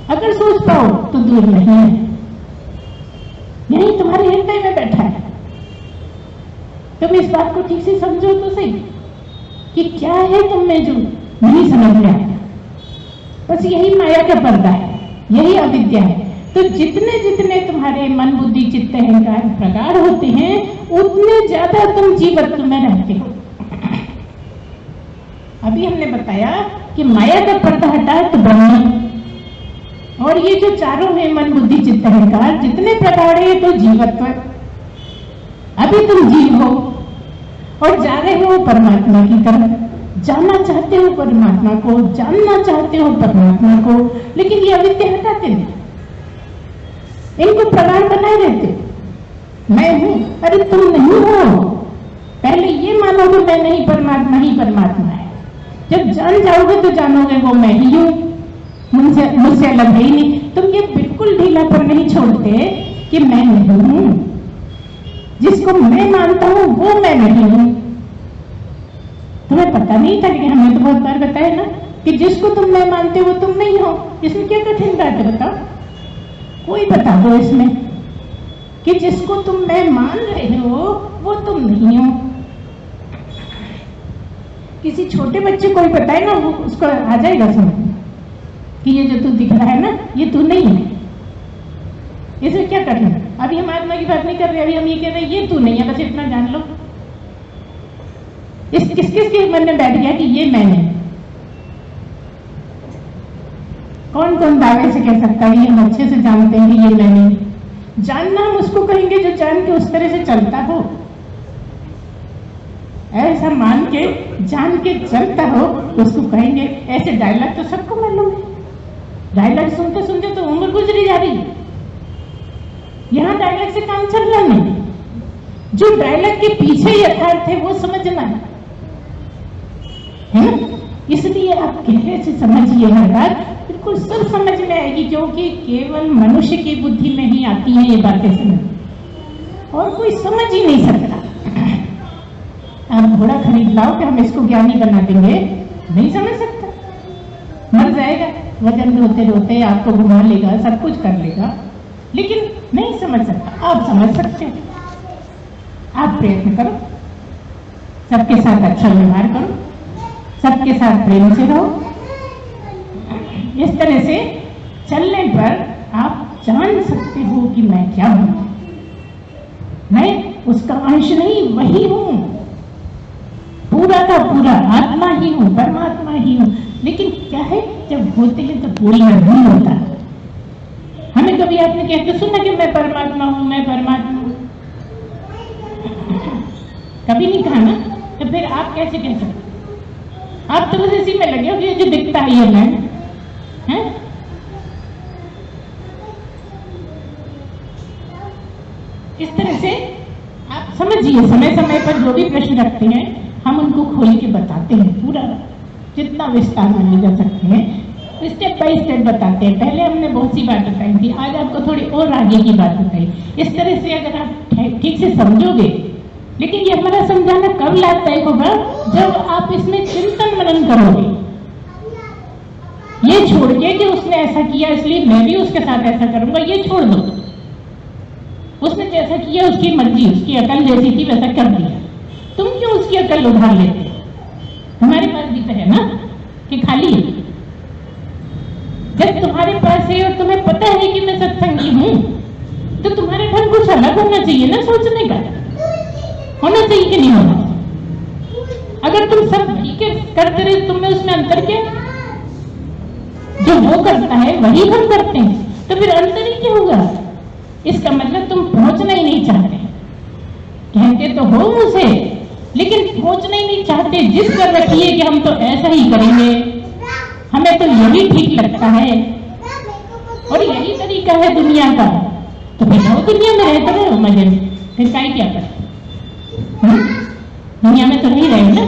अगर सोच पाओ तो दूर नहीं है, यही तुम्हारे हृदय में बैठा है। तुम इस बात को ठीक से समझो तो सही कि क्या है तुम में जो नहीं समझ में आया। बस यही माया का पर्दा है, यही अविद्या है। तो जितने जितने तुम्हारे मन, बुद्धि, चित्त, अहंकार प्रगाढ़ होते हैं, उतने ज्यादा तुम जीवत्व में रहते हो। अभी हमने बताया कि माया का पर्दा हटा तो ब्रह्म, और ये जो चारों हैं मन, बुद्धि, चित्त, अहंकार, जितने प्रगाढ़ है तो जीवत्व। अभी तुम जीव हो और जा रहे हो परमात्मा की तरफ, जानना चाहते हो परमात्मा को, जानना चाहते हो परमात्मा को, लेकिन ये अविद्या हटाते नहीं, इनको प्रगाढ़ बनाए रहते। मैं हूं, अरे तुम नहीं हो। पहले ये मानो कि मैं नहीं, परमात्मा ही परमात्मा है। जब जान जाओगे तो जानोगे वो मैं ही हूं, मुझसे अलग है ही नहीं। तुम ये बिल्कुल ढीलापन नहीं छोड़ते कि मैं नहीं हूं, जिसको मैं मानता हूं वो मैं नहीं हूं। तुम्हें पता नहीं था कि हमने तो बहुत बार बताया ना कि जिसको तुम मैं मानते हो तुम नहीं हो। इसमें क्या कठिन बात है बताओ? कोई बता दो इसमें कि जिसको तुम मैं मान रहे हो वो तुम नहीं हो। किसी छोटे बच्चे को बताए ना, वो उसको आ जाएगा समझ कि ये जो तू दिख रहा है ना, ये तू नहीं है। इसमें क्या करना? अभी हम आत्मा की बात नहीं कर रहे, अभी हम ये कह रहे हैं ये तू नहीं है, बस इतना जान लो। इस किस किस के मन में बैठ गया कि ये मैं नहीं? कौन कौन दावे से कह सकता है? ये हम अच्छे से जानते हैं कि ये मैं नहीं। जानना हम उसको कहेंगे जो जान के उस तरह से चलता हो, ऐसा मान के जान के चलता हो उसको कहेंगे। ऐसे डायलॉग तो सबको मालूम है, डायलॉग सुनते सुनते तो उम्र गुजरी जा रही। यहाँ डायलॉग से काम चल रहा नहीं, जो डायलॉग के पीछे यथार्थ है वो समझना है ना? इसलिए आप गहरे से समझिए, हर बात बिल्कुल सब समझ में आएगी, क्योंकि केवल मनुष्य की बुद्धि में ही आती है ये बातें समझ, और कोई समझ ही नहीं सकता। आप घोड़ा खरीद लाओ कि हम इसको ज्ञानी बना देंगे, नहीं समझ सकता। मर जाएगा, वजन रोते रोते आपको घुमा लेगा, सब कुछ कर लेगा, लेकिन नहीं समझ सकता। आप समझ सकते हो, आप प्रयत्न करो, सबके साथ अच्छा व्यवहार करो, सबके साथ प्रेम से रहो। इस तरह से चलने पर आप जान सकते हो कि मैं क्या हूं, मैं उसका अंश नहीं, वही हूं, पूरा का पूरा आत्मा ही हूं, परमात्मा ही हूं। लेकिन क्या है, जब होते हैं तो बोलना नहीं होता। हमें कभी आपने कहते सुना कि मैं परमात्मा हूं, मैं परमात्मा हूं, कभी नहीं कहा ना, तो फिर आप कैसे कह सकते? आप तो बस इसी में लगे हो कि जो दिखता है ये मैं है। इस तरह से आप समझिए, समय समय पर जो भी प्रश्न रखते हैं हम उनको खोल के बताते हैं, पूरा जितना विस्तार में ले जा सकते हैं, स्टेप बाय स्टेप बताते हैं। पहले हमने बहुत सी बात बताई थी, आज आपको थोड़ी और आगे की बात बताई। इस तरह से अगर आप ठीक से समझोगे, लेकिन ये हमारा समझाना कब लाभदायक होगा, जब आप इसमें चिंतन मनन करोगे। ये छोड़ के कि उसने ऐसा किया इसलिए मैं भी उसके साथ ऐसा करूंगा, ये छोड़ दो। उसने जैसा किया उसकी मर्जी, उसकी अकल जैसी थी वैसा कर दिया, तुम क्यों उसकी अकल उधार लेते? हमारे पास भी तो है ना कि खाली है। जब तुम्हारे पास है और तुम्हें पता है कि मैं सत्संगी हूं, तो तुम्हारे ढंग कुछ अलग होना चाहिए ना, सोचने का होना चाहिए कि नहीं होना? अगर तुम सब ठीक है करते रहे, तुम्हें उसमें अंतर क्या? जो वो करता है वही हम करते हैं, तो फिर अंतर ही क्या होगा? इसका मतलब तुम पहुंचना ही नहीं चाहते। कहते तो हो मुझे, लेकिन पहुंचना ही नहीं चाहते। जिद कर रखी है कि हम तो ऐसा ही करेंगे, हमें तो यही ठीक लगता है और यही तरीका है दुनिया का, तो फिर वो दुनिया में रहते रहो मजे में, फिर काहे क्या करते? दुनिया में तो नहीं रहे ना।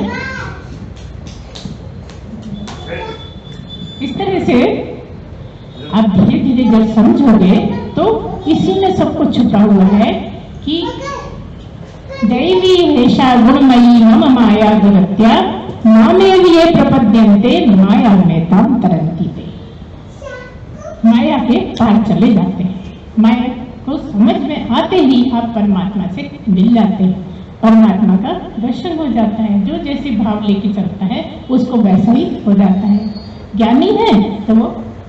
इस तरह से आप धीरे धीरे जब समझोगे तो इसी में सब कुछ छुपा हुआ है कि दैवी हेषा गुणमयी मम माया गुरत्या नामेविये प्रपद्यन्ते माया में ताम तरंती ते। माया के पार चले जाते हैं, माया को समझ में आते ही आप परमात्मा से मिल जाते हैं, परमात्मा का दर्शन हो जाता है। जो जैसे भाव लेके चलता है उसको वैसा ही हो जाता है। ज्ञानी है तो वो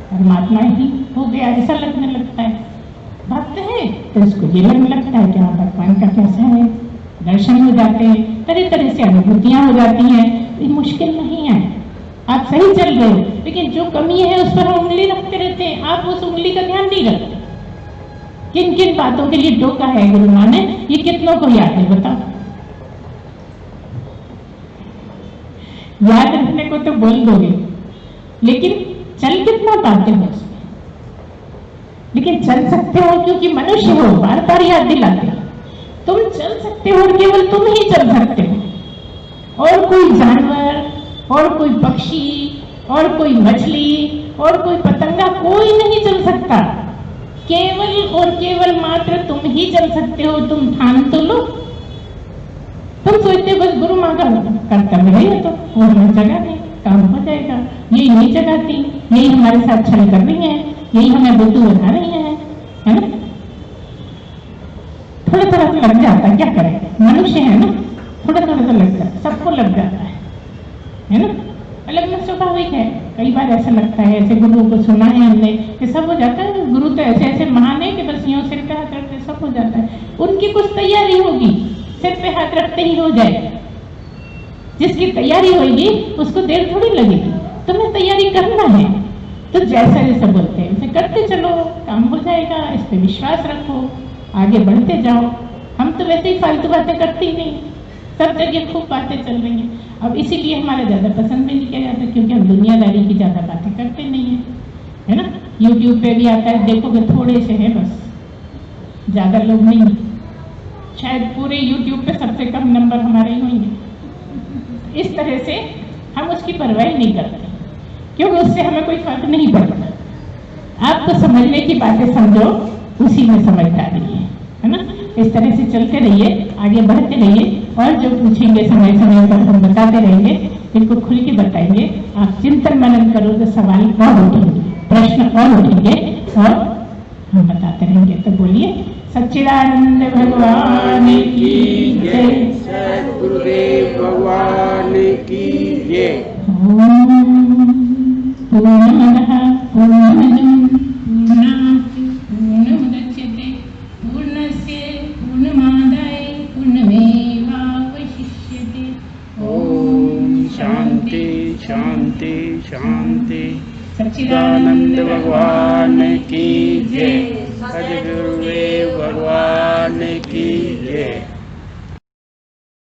परमात्मा ही हो गया ऐसा लगने लगता है, भक्त है तो उसको ये लगने लगता है कि हाँ भगवान का कैसा है, दर्शन हो जाते हैं, तरह तरह से अनुभूतियां हो जाती हैं। ये मुश्किल नहीं है, आप सही चल रहे हो, लेकिन जो कमी है उस पर हम उंगली रखते रहते हैं, आप उस उंगली का ध्यान नहीं रखते। किन किन बातों के लिए टोका है गुरु माँ ने, ये कितनों को याद है बताओ? याद रखने को तो बोल दोगे, लेकिन चल कितना पाते हो उसमें? लेकिन चल सकते हो क्योंकि मनुष्य हो, बार बार याद दिलाते हो। तुम चल सकते हो और केवल तुम ही चल सकते हो, और कोई जानवर और कोई पक्षी और कोई मछली और कोई पतंगा कोई नहीं चल सकता। केवल और केवल मात्र तुम ही चल सकते हो। तुम ठान तो लो। तुम सोचते बस गुरु माँ का कर्तव्य है तो वो हमें जगह नहीं, काम हो जाएगा, ये नहीं जगाती, यही हमारे साथ छल कर रही है, यही हमें बुद्धू बना रही है ना? थोड़ा थोड़ा तो लग जाता है, क्या करें, मनुष्य है ना, थोड़ा थोड़ा तो लग जाता है, सबको लग जाता है ना? अलग में स्वाभाविक है। कई बार ऐसा लगता है, ऐसे गुरुओं को सुना है हमने कि सब हो जाता है, गुरु तो ऐसे ऐसे महान है कि बस यूं सिर पे हाथ रखते सब हो जाता है। उनकी कुछ तैयारी होगी, सिर पे हाथ रखते ही हो जाएगा। जिसकी तैयारी होगी उसको देर थोड़ी लगेगी, तुम्हें तैयारी करना है तो जैसा जैसा बोलते हैं उसे करते चलो, काम हो जाएगा। इस पे विश्वास रखो, आगे बढ़ते जाओ। हम तो वैसे ही फालतू बातें करते ही नहीं, सब जगह खूब बातें चल रही हैं। अब इसीलिए हमारा ज़्यादा पसंद भी नहीं किया जाता, क्योंकि हम दुनियादारी की ज़्यादा बातें करते नहीं हैं, है ना? यूट्यूब पे भी आता है, देखोगे थोड़े से हैं बस, ज़्यादा लोग नहीं हैं। शायद पूरे यूट्यूब पे सबसे कम नंबर हमारे ही होंगे। इस तरह से हम उसकी परवाह नहीं करते, क्योंकि उससे हमें कोई फर्क नहीं पड़ता। आप तो समझने की बातें समझो, उसी में समझदारी है ना? इस तरह से चलते रहिए, आगे बढ़ते रहिए, और जो पूछेंगे समय समय पर हम बताते रहेंगे। बिल्कुल खुल के बताएंगे। आप चिंतन मनन करो तो सवाल और उठेंगे, प्रश्न और उठेंगे और हम बताते रहेंगे। तो बोलिए सच्चिदानंद भगवान की जय, सद्गुरुदेव भगवान की जय। पूर्णमदः पूर्णमिदं पूर्णात् पूर्णमुदच्यते पूर्णस्य पूर्णमादाय पूर्णमेवावशिष्यते। ओम शांति शांति शांति। सच्चिदानंद भगवान की जय, सद्गुरुदेव भगवान की जय।